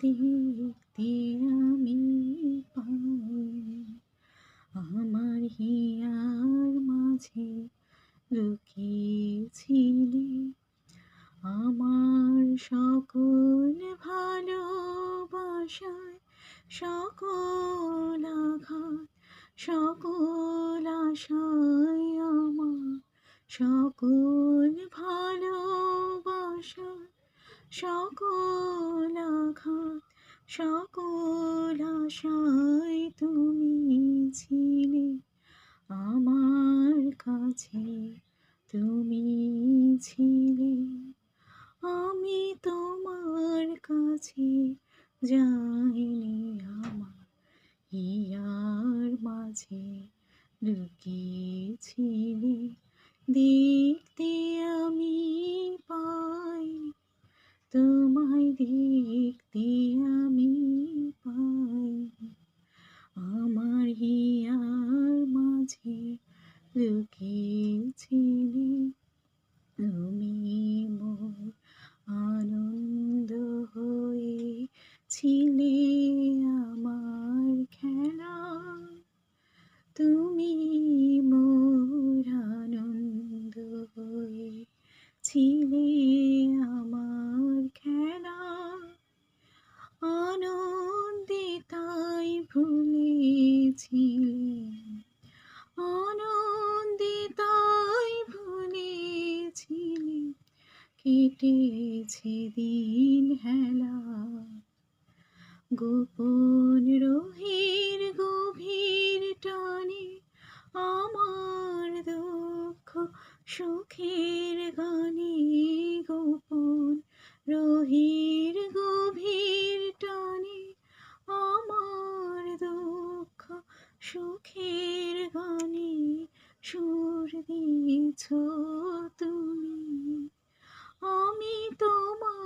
দেখতে আমি পাই, আমার হিয়ার মাঝে লুকিয়েছিলে আমার সকল ভালোবাসায়, সকল আঘাত, সকল আশায়, আমার সকল ভালোবাসায়, সকল আঘাত, সকল আশায় তুমি ছিলে আমার কাছে, তুমি ছিলে। আমি তোমার কাছে যাইনি, আমার হিয়ার মাঝে লুকিয়েছিলে দেখতে আমি পাই, তোমায় দেখতে আমি পাই, আমার হিয়ার মাঝে লুকিয়েছিলে তুমি মোর আনন্দ হয়ে ছিলে আমার খেলা, তুমি মোর আনন্দ হয়ে ছিলে আমার খেলা, আনন্দে তাই ভুলেছিলে, আনন্দে তাই ভুলেছিলে কেটেছে দিন হেলা, গোপন রোহের গভীর টানে আমার দুঃখ সুখের গানে, গোপন রোহের